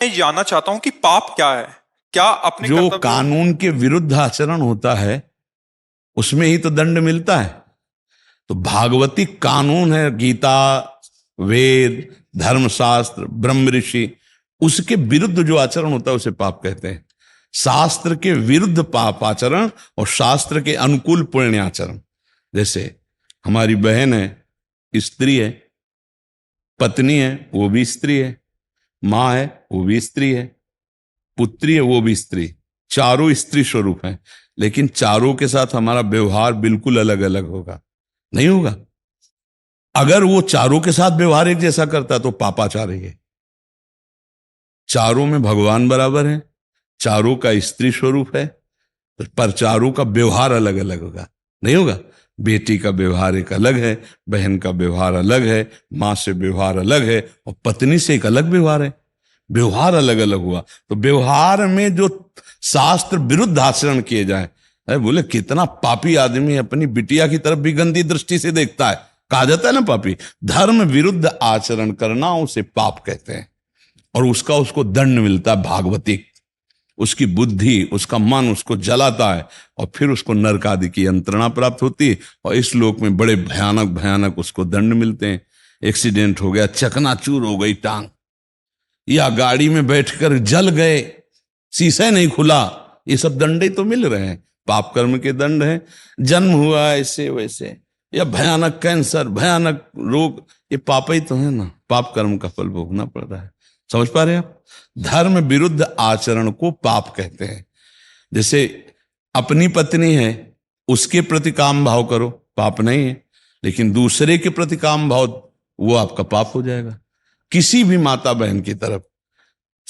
मैं जानना चाहता हूं कि पाप क्या है। क्या अपने जो कर्तव्यों कानून के विरुद्ध आचरण होता है उसमें ही तो दंड मिलता है। तो भागवती कानून है, गीता, वेद, धर्मशास्त्र, ब्रह्म ऋषि, उसके विरुद्ध जो आचरण होता है उसे पाप कहते हैं। शास्त्र के विरुद्ध पाप आचरण और शास्त्र के अनुकूल पुण्य आचरण। जैसे हमारी बहन है, स्त्री है, पत्नी है, वो भी स्त्री है, माँ है, वो भी स्त्री है, पुत्री है, वो भी स्त्री। चारों स्त्री स्वरूप हैं, लेकिन चारों के साथ हमारा व्यवहार बिल्कुल अलग अलग होगा, नहीं होगा। अगर वो चारों के साथ व्यवहार एक जैसा करता तो पापाचार है। चारों में भगवान बराबर है, चारों का स्त्री स्वरूप है, पर चारों का व्यवहार अलग अलग होगा, नहीं होगा। बेटी का व्यवहार एक अलग है, बहन का व्यवहार अलग है, माँ से व्यवहार अलग है, और पत्नी से एक अलग व्यवहार है। व्यवहार अलग अलग हुआ तो व्यवहार में जो शास्त्र विरुद्ध आचरण किए जाए, अरे बोले कितना पापी आदमी अपनी बिटिया की तरफ भी गंदी दृष्टि से देखता है, कहा जाता है ना पापी। धर्म विरुद्ध आचरण करना उसे पाप कहते हैं, और उसको दंड मिलता है भागवतिक। उसकी बुद्धि, उसका मन उसको जलाता है, और फिर उसको नरक आदि की यंत्रणा प्राप्त होती है, और इस लोक में बड़े भयानक भयानक उसको दंड मिलते हैं। एक्सीडेंट हो गया, चकनाचूर हो गई टांग, या गाड़ी में बैठकर जल गए, शीशा नहीं खुला, ये सब दंड ही तो मिल रहे हैं, पाप कर्म के दंड हैं। जन्म हुआ ऐसे वैसे, या भयानक कैंसर, भयानक रोग, ये पाप ही तो है ना, पाप कर्म का फल भोगना पड़ रहा है। समझ पा रहे हैं आप? धर्म विरुद्ध आचरण को पाप कहते हैं। जैसे अपनी पत्नी है, उसके प्रति काम भाव करो, पाप नहीं है, लेकिन दूसरे के प्रति काम भाव, वो आपका पाप हो जाएगा। किसी भी माता बहन की तरफ,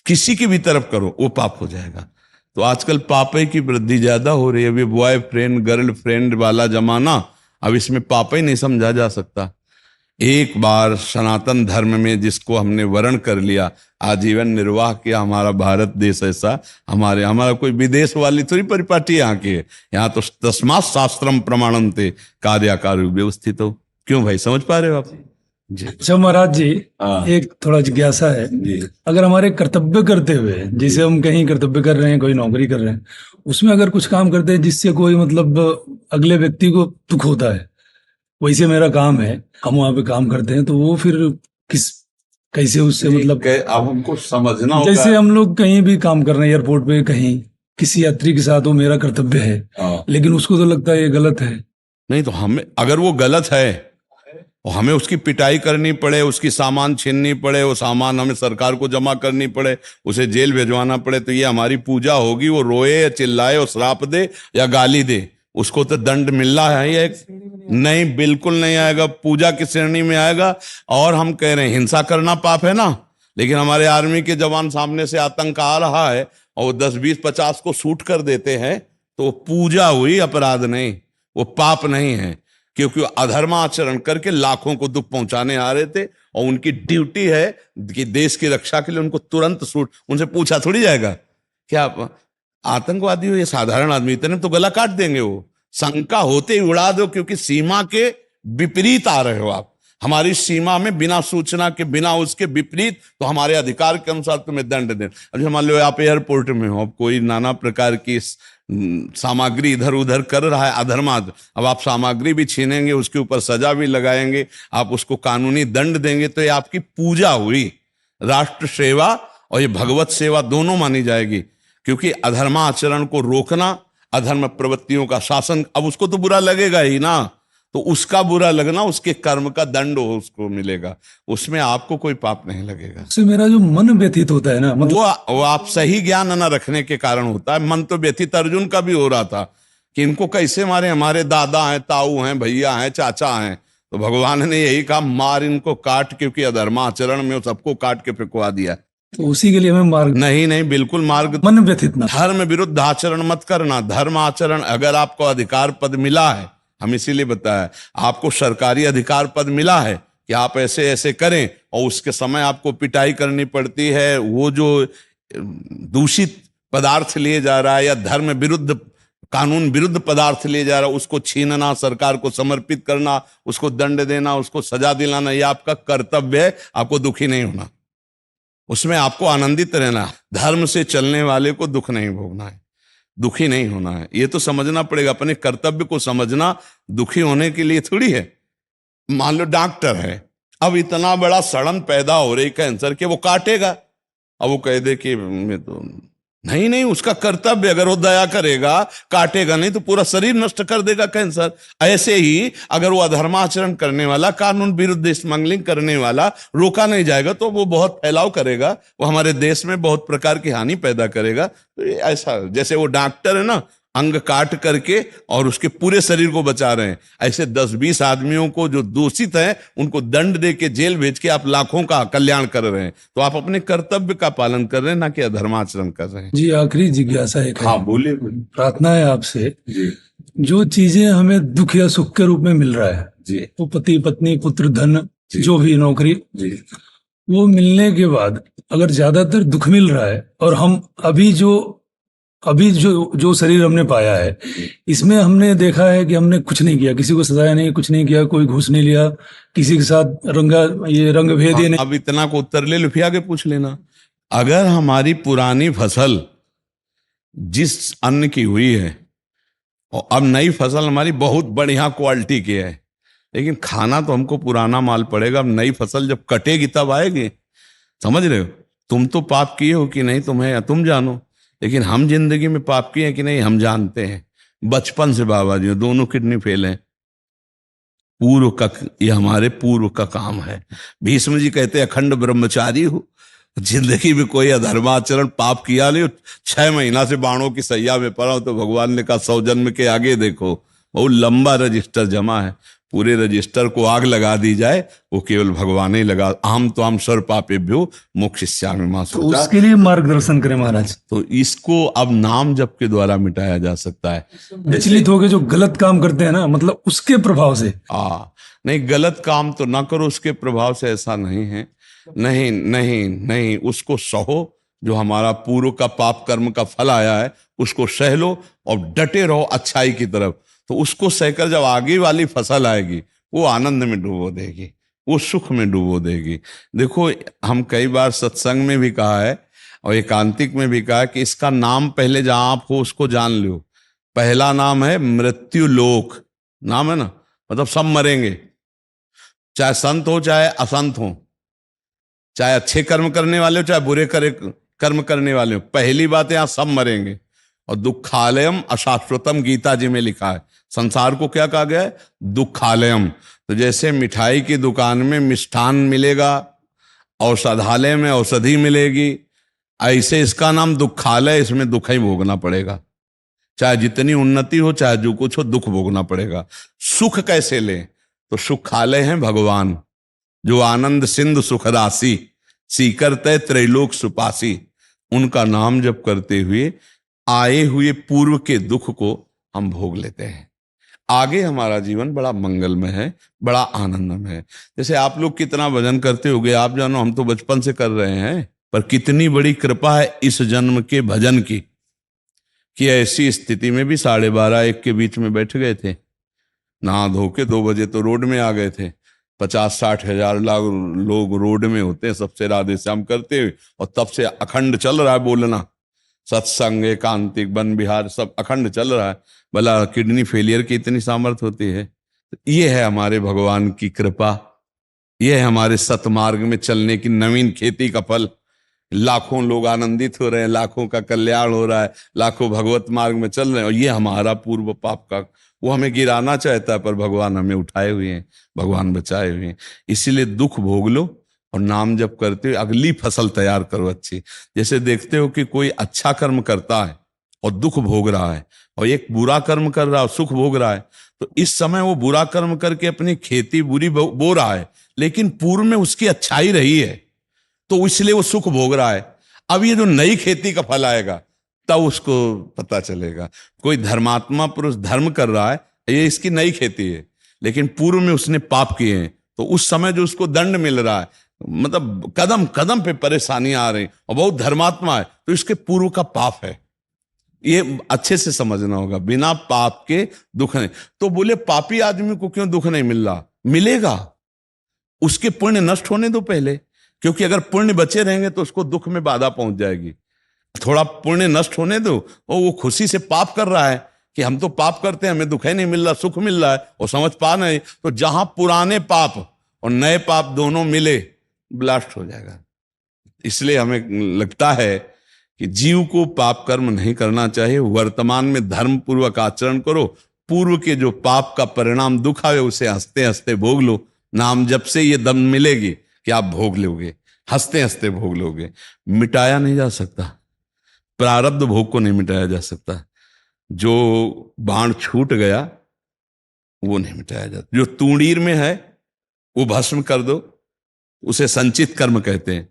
किसी की भी तरफ करो, वो पाप हो जाएगा। तो आजकल पापे की वृद्धि ज्यादा हो रही है। अभी बॉयफ्रेंड गर्लफ्रेंड वाला जमाना, अब इसमें पाप ही नहीं समझा जा सकता। एक बार सनातन धर्म में जिसको हमने वर्ण कर लिया, आजीवन निर्वाह किया, हमारा भारत देश ऐसा, हमारा कोई विदेश वाली थोड़ी परिपाटी यहाँ की है। यहाँ तो तस्मात् शास्त्रम प्रमाणन्ते कार्याकार व्यवस्थित हो। क्यों भाई, समझ पा रहे हो आप? जी। अच्छा महाराज जी, हाँ। एक थोड़ा जिज्ञासा है। जी। अगर हमारे कर्तव्य करते हुए, जैसे हम कहीं कर्तव्य कर रहे हैं, कोई नौकरी कर रहे हैं, उसमें अगर कुछ काम करते हैं जिससे कोई मतलब अगले व्यक्ति को दुख होता है, वैसे मेरा काम है, हम वहां पे काम करते हैं, तो वो फिर कैसे उससे मतलब अब हमको समझना होगा। जैसे हम लोग कहीं भी काम कर रहे हैं, एयरपोर्ट पे कहीं किसी यात्री के साथ, वो मेरा कर्तव्य है, लेकिन उसको तो लगता है ये गलत है। नहीं तो हमें, अगर वो गलत है और हमें उसकी पिटाई करनी पड़े, उसकी सामान छीननी पड़े, वो सामान हमें सरकार को जमा करनी पड़े, उसे जेल भिजवाना पड़े, तो ये हमारी पूजा होगी? वो रोए या चिल्लाए और श्राप दे या गाली दे, उसको तो दंड मिलना है। ये नहीं, बिल्कुल नहीं आएगा, पूजा की श्रेणी में आएगा। और हम कह रहे हैं हिंसा करना पाप है ना, लेकिन हमारे आर्मी के जवान सामने से आतंक आ रहा है और वो 10 20 50 को शूट कर देते हैं, तो वो पूजा हुई, अपराध नहीं, वो पाप नहीं है। क्योंकि वो अधर्माचरण करके लाखों को दुख पहुंचाने आ रहे थे, और उनकी ड्यूटी है कि देश की रक्षा के लिए उनको तुरंत शूट, उनसे पूछा थोड़ी जाएगा क्या आतंकवादी हो या साधारण आदमी, इतने तो गला काट देंगे। वो शंका होते ही उड़ा दो, क्योंकि सीमा के विपरीत आ रहे हो आप। हमारी सीमा में बिना सूचना के, बिना उसके विपरीत, तो हमारे अधिकार के अनुसार तुम्हें दंड दें। अब मान लो आप एयरपोर्ट में हो, अब कोई नाना प्रकार की सामग्री इधर उधर कर रहा है अधर्माद, अब आप सामग्री भी छीनेंगे, उसके ऊपर सजा भी लगाएंगे, आप उसको कानूनी दंड देंगे, तो ये आपकी पूजा हुई। राष्ट्र सेवा और ये भगवत सेवा दोनों मानी जाएगी, क्योंकि अधर्माचरण को रोकना, अधर्म प्रवृत्तियों का शासन, अब उसको तो बुरा लगेगा ही ना, तो उसका बुरा लगना, उसके कर्म का दंड उसको मिलेगा, उसमें आपको कोई पाप नहीं लगेगा। उससे मेरा जो मन व्यथित होता है ना, मतलब वो आप सही ज्ञान न रखने के कारण होता है। मन तो व्यथित अर्जुन का भी हो रहा था कि इनको कैसे मारे, हमारे दादा हैं, ताऊ हैं, भैया हैं, चाचा हैं, तो भगवान ने यही कहा मार इनको, काट, क्योंकि अधर्माचरण में सबको काट के फेंकवा दिया। तो उसी के लिए मैं मार्ग नहीं, बिल्कुल मार्ग, मन व्यथित ना, धर्म विरुद्ध आचरण मत करना। धर्म आचरण, अगर आपको अधिकार पद मिला है, हम इसीलिए बताया, आपको सरकारी अधिकार पद मिला है कि आप ऐसे ऐसे करें, और उसके समय आपको पिटाई करनी पड़ती है, वो जो दूषित पदार्थ लिए जा रहा है या धर्म विरुद्ध, कानून विरुद्ध पदार्थ लिए जा रहा है, उसको छीनना, सरकार को समर्पित करना, उसको दंड देना, उसको सजा दिलाना, ये आपका कर्तव्य है, आपको दुखी नहीं होना। उसमें आपको आनंदित रहना है। धर्म से चलने वाले को दुख नहीं भोगना है, दुखी नहीं होना है। ये तो समझना पड़ेगा, अपने कर्तव्य को समझना। दुखी होने के लिए थोड़ी है। मान लो डॉक्टर है, अब इतना बड़ा सड़न पैदा हो रही कैंसर के, वो काटेगा? अब वो कह दे कि मैं तो नहीं, उसका कर्तव्य, अगर वो दया करेगा, काटेगा नहीं तो पूरा शरीर नष्ट कर देगा कैंसर। ऐसे ही अगर वो अधर्माचरण करने वाला, कानून विरुद्ध स्मगलिंग करने वाला रोका नहीं जाएगा तो वो बहुत फैलाव करेगा, वो हमारे देश में बहुत प्रकार की हानि पैदा करेगा। तो ये ऐसा, जैसे वो डॉक्टर है ना, अंग काट करके और उसके पूरे शरीर को बचा रहे हैं, ऐसे 10-20 आदमियों को जो दूषित हैं उनको दंड दे के जेल भेज के आप लाखों का कल्याण कर रहे हैं। तो आप अपने कर्तव्य का पालन कर रहे हैं, ना कि अधर्माचरण कर रहे हैं। जी, आखिरी जिज्ञासा एक है। हाँ, बोलिए। प्रार्थना है आपसे, जी जो चीजें हमें दुख या सुख के रूप में मिल रहा है, जी वो पति पत्नी पुत्र धन, जी। जो भी नौकरी, जी वो मिलने के बाद अगर ज्यादातर दुख मिल रहा है और हम अभी जो शरीर हमने पाया है, इसमें हमने देखा है कि हमने कुछ नहीं किया, किसी को सजाया नहीं, कुछ नहीं किया, कोई घूस नहीं लिया, किसी के साथ रंग भेद हाँ, नहीं। अब इतना को उत्तर ले लो, फिर आगे पूछ लेना। अगर हमारी पुरानी फसल जिस अन्न की हुई है और अब नई फसल हमारी बहुत बढ़िया क्वालिटी की है, लेकिन खाना तो हमको पुराना माल पड़ेगा। अब नई फसल जब कटेगी तब आएगी। समझ रहे हो? तुम तो पाप किए हो कि नहीं तुम जानो, लेकिन हम जिंदगी में पाप किए हैं कि नहीं हम जानते हैं। बचपन से बाबा जी दोनों किडनी फेल हैं। पूर्व का, ये हमारे पूर्व का काम है। भीष्म जी कहते हैं अखंड ब्रह्मचारी हो, जिंदगी में कोई अधर्माचरण पाप किया नहीं, 6 महीना से बाणों की सैया में पड़ा हो, तो भगवान ने कहा 100 जन्म के आगे देखो, बहुत लंबा रजिस्टर जमा है। पूरे रजिस्टर को आग लगा दी जाए, वो केवल भगवान ही लगा। अहम तो हम सर्व पापेभ्यो मोक्षयिष्यामि मां तो सोचा। उसके लिए मार्गदर्शन करें महाराज। तो इसको अब नाम जप के द्वारा मिटाया जा सकता है। विचलित होकर जो गलत काम करते हैं ना, मतलब उसके प्रभाव से। नहीं, गलत काम तो ना करो, उसके प्रभाव से ऐसा नहीं है। नहीं नहीं नहीं, उसको सहो। जो हमारा पूर्व का पाप कर्म का फल आया है उसको सह लो और डटे रहो अच्छाई की तरफ। तो उसको सहकर जब आगे वाली फसल आएगी, वो आनंद में डुबो देगी, वो सुख में डुबो देगी। देखो, हम कई बार सत्संग में भी कहा है और एकांतिक में भी कहा है कि इसका नाम पहले जहां आप हो उसको जान लो। पहला नाम है मृत्यु लोक, नाम है ना, मतलब सब मरेंगे, चाहे संत हो चाहे असंत हो, चाहे अच्छे कर्म करने वाले हो चाहे बुरे कर्म करने वाले हो। पहली बात है, यहां सब मरेंगे। और दुखालयम अशाश्वतम, गीता जी में लिखा है। संसार को क्या कहा गया है? दुखालयम। तो जैसे मिठाई की दुकान में मिष्ठान मिलेगा, औषधालय में औषधि मिलेगी, ऐसे इसका नाम दुखालय, इसमें दुख ही भोगना पड़ेगा। चाहे जितनी उन्नति हो चाहे जो कुछ हो, दुख भोगना पड़ेगा। सुख कैसे लें? तो सुखालय है भगवान, जो आनंद सिंधु सुख राशि, सीकर तय त्रैलोक सुपासी। उनका नाम जप करते हुए आए हुए पूर्व के दुख को हम भोग लेते हैं। आगे हमारा जीवन बड़ा मंगलमय है, बड़ा आनंदमय है। जैसे आप लोग कितना भजन करते होगे, आप जानो, हम तो बचपन से कर रहे हैं। पर कितनी बड़ी कृपा है इस जन्म के भजन की, कि ऐसी स्थिति में भी 12:30-1 के बीच में बैठ गए थे, नहा धो के 2 बजे तो रोड में आ गए थे। 50-60 हजार लोग रोड में होते हैं, सबसे राधे श्याम करते हुए, और तब से अखंड चल रहा है बोलना, सत्संग एकांतिक वन विहार सब अखंड चल रहा है। भला किडनी फेलियर की इतनी सामर्थ्य होती है? ये है हमारे भगवान की कृपा, ये है हमारे सतमार्ग में चलने की नवीन खेती का फल। लाखों लोग आनंदित हो रहे हैं, लाखों का कल्याण हो रहा है, लाखों भगवत मार्ग में चल रहे हैं। और ये हमारा पूर्व पाप का, वो हमें गिराना चाहता है, पर भगवान हमें उठाए हुए हैं, भगवान बचाए हुए हैं। इसीलिए दुख भोग लो और नाम जप करते हुए अगली फसल तैयार करो अच्छी। जैसे देखते हो कि कोई अच्छा कर्म करता है और दुख भोग रहा है, और एक बुरा कर्म कर रहा है और सुख भोग रहा है, तो इस समय वो बुरा कर्म करके अपनी खेती बुरी बो रहा है, लेकिन पूर्व में उसकी अच्छाई रही है, तो इसलिए वो सुख भोग रहा है। अब ये जो नई खेती का फल आएगा तब उसको पता चलेगा। कोई धर्मात्मा पुरुष धर्म कर रहा है, ये इसकी नई खेती है, लेकिन पूर्व में उसने पाप किए हैं, तो उस समय जो उसको दंड मिल रहा है, मतलब कदम कदम पे परेशानियां आ रही, और बहुत धर्मात्मा है, तो इसके पूर्व का पाप है। ये अच्छे से समझना होगा, बिना पाप के दुख नहीं। तो बोले पापी आदमी को क्यों दुख नहीं मिल रहा? मिलेगा, उसके पुण्य नष्ट होने दो पहले। क्योंकि अगर पुण्य बचे रहेंगे तो उसको दुख में बाधा पहुंच जाएगी। थोड़ा पुण्य नष्ट होने दो, और वो खुशी से पाप कर रहा है कि हम तो पाप करते हैं, हमें दुख ही नहीं मिल रहा, सुख मिल रहा है, वो समझ पा नहीं। तो जहां पुराने पाप और नए पाप दोनों मिले, ब्लास्ट हो जाएगा। इसलिए हमें लगता है कि जीव को पाप कर्म नहीं करना चाहिए। वर्तमान में धर्म पूर्वक आचरण करो, पूर्व के जो पाप का परिणाम दुख आए उसे हंसते हंसते भोग लो। नाम जब से ये दम मिलेगी कि आप भोग लोगे, हंसते हंसते भोग लोगे। मिटाया नहीं जा सकता, प्रारब्ध भोग को नहीं मिटाया जा सकता। जो बाण छूट गया वो नहीं मिटाया जाता। जो तूणीर में है वो भस्म कर दो, उसे संचित कर्म कहते हैं।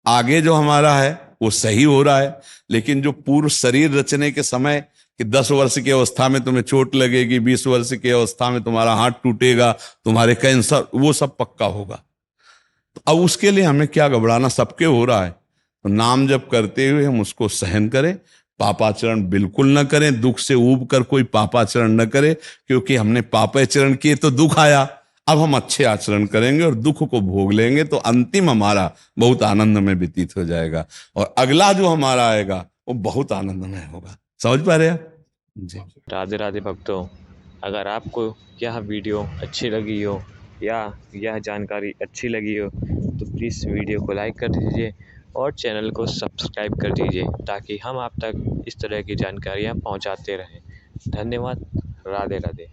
आगे जो हमारा है वो सही हो रहा है, लेकिन जो पूर्व शरीर रचने के समय कि 10 वर्ष की अवस्था में तुम्हें चोट लगेगी, 20 वर्ष की अवस्था में तुम्हारा हाथ टूटेगा, तुम्हारे कैंसर, वो सब पक्का होगा। तो अब उसके लिए हमें क्या घबराना, सबके हो रहा है। तो नाम जप करते हुए हम उसको सहन करें, पापाचरण बिल्कुल न करें। दुख से ऊब कर कोई पापाचरण न करे, क्योंकि हमने पापाचरण किए तो दुख आया। अब हम अच्छे आचरण करेंगे और दुख को भोग लेंगे, तो अंतिम हमारा बहुत आनंद में व्यतीत हो जाएगा, और अगला जो हमारा आएगा वो बहुत आनंदमय होगा। समझ पा रहे हैं आप जी? राधे राधे भक्तों, अगर आपको यह वीडियो अच्छी लगी हो या यह जानकारी अच्छी लगी हो तो प्लीज़ वीडियो को लाइक कर दीजिए और चैनल को सब्सक्राइब कर दीजिए, ताकि हम आप तक इस तरह की जानकारियाँ पहुंचाते रहें। धन्यवाद। राधे राधे।